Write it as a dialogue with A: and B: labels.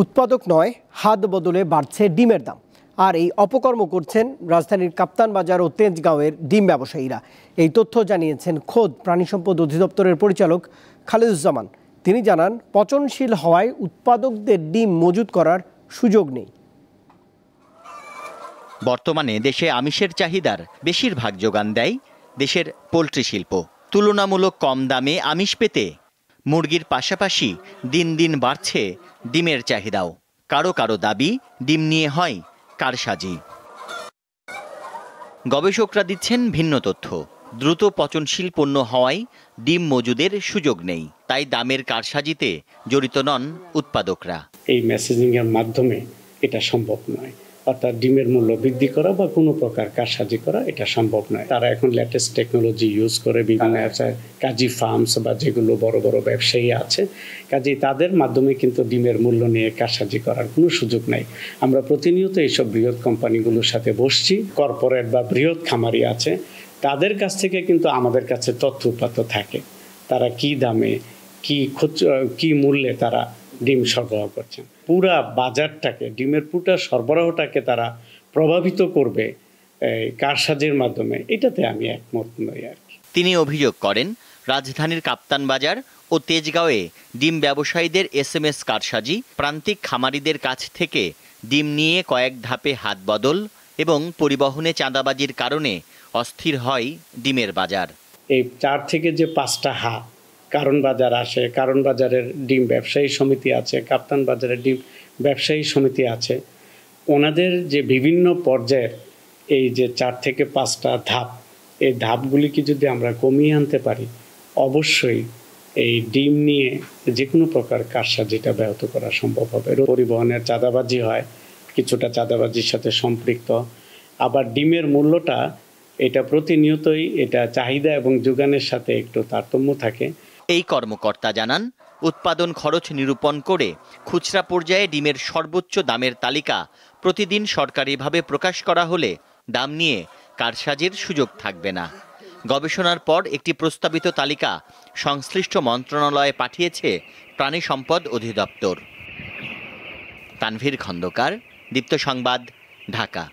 A: উৎপাদক নয়, হাত বদলে বাড়ছে ডিমের দাম। আর এই অপকর্ম করছেন রাজধানীর কাপ্তান বাজার ও তেজগাঁওয়ের ডিম ব্যবসায়ীরা। এই তথ্য জানিয়েছেন খোদ প্রাণী সম্পদ অধিদপ্তরের পরিচালক খালিদুজ্জামান। তিনি জানান, পচনশীল হওয়ায় উৎপাদকদের ডিম মজুত করার সুযোগ নেই।
B: বর্তমানে দেশে আমিষের চাহিদার বেশিরভাগ যোগান দেয় দেশের পোলট্রি শিল্প। তুলনামূলক কম দামে আমিষ পেতে মুরগির পাশাপাশি দিন দিন বাড়ছে ডিমের চাহিদাও। কারো কারো দাবি, ডিম নিয়ে হয় কারসাজি। গবেষকরা দিচ্ছেন ভিন্ন তথ্য। দ্রুত পচনশীল পণ্য হওয়ায় ডিম মজুদের সুযোগ নেই, তাই দামের কারসাজিতে জড়িত নন উৎপাদকরা।
C: এই মেসেজিং এর মাধ্যমে এটা সম্ভব নয়, অর্থাৎ ডিমের মূল্য বৃদ্ধি করা বা কোনো প্রকার কারসাজি করা এটা সম্ভব নয়। তারা এখন লেটেস্ট টেকনোলজি ইউজ করে বিভিন্ন কাজী ফার্মস বা যেগুলো বড় বড় ব্যবসায়ী আছে, কাজী তাদের মাধ্যমে কিন্তু ডিমের মূল্য নিয়ে কারসাজি করার কোনো সুযোগ নাই। আমরা প্রতিনিয়ত এইসব বৃহৎ কোম্পানিগুলোর সাথে বসছি, কর্পোরেট বা বৃহৎ খামারি আছে, তাদের কাছ থেকে কিন্তু আমাদের কাছে তথ্য উপাত্ত থাকে, তারা কি দামে কি মূল্যে তারা ডিম সরবরাহ করছেন। পুরা বাজারটাকে, ডিমের পুরা সরবরাহটাকে তারা প্রভাবিত করবে কারসাজির মাধ্যমে, এটাতে আমি একমত নই আর কি।
B: তিনি অভিযোগ করেন, রাজধানীর কাপ্তান বাজার ও তেজগাঁওয়ে ডিম ব্যবসায়ীদের SMS কারসাজি, প্রান্তিক খামারিদের কাছ থেকে ডিম নিয়ে কয়েক ধাপে হাত বদল এবং পরিবহনে চাঁদাবাজির কারণে অস্থির হয় ডিমের বাজার।
C: এই 4 থেকে যে 5টা হাত কারণ বাজার আসে, কারণ বাজারের ডিম ব্যবসায়ী সমিতি আছে, কাপ্তান বাজারের ডিম ব্যবসায়ী সমিতি আছে, ওনাদের যে বিভিন্ন পর্যায়ের এই যে 4 থেকে 5টা ধাপ, এই ধাপগুলিকে যদি আমরা কমিয়ে আনতে পারি, অবশ্যই এই ডিম নিয়ে যে কোনো প্রকার কারসাজিটা ব্যাহত করা সম্ভব হবে। পরিবহনের চাঁদাবাজি হয়, কিছুটা চাঁদাবাজির সাথে সম্পৃক্ত। আবার ডিমের মূল্যটা এটা প্রতিনিয়তই এটা চাহিদা এবং যোগানের সাথে একটু তারতম্য থাকে।
B: এই কর্মকর্তা জানান, উৎপাদন খরচ নিরূপণ করে খুচরা পর্যায়ে ডিমের সর্বোচ্চ দামের তালিকা প্রতিদিন সরকারিভাবে প্রকাশ করা হলে দাম নিয়ে কারসাজির সুযোগ থাকবে না। গবেষণার পর একটি প্রস্তাবিত তালিকা সংশ্লিষ্ট মন্ত্রণালয়ে পাঠিয়েছে প্রাণী সম্পদ অধিদপ্তর। তানভীর খন্দকার, দীপ্ত সংবাদ, ঢাকা।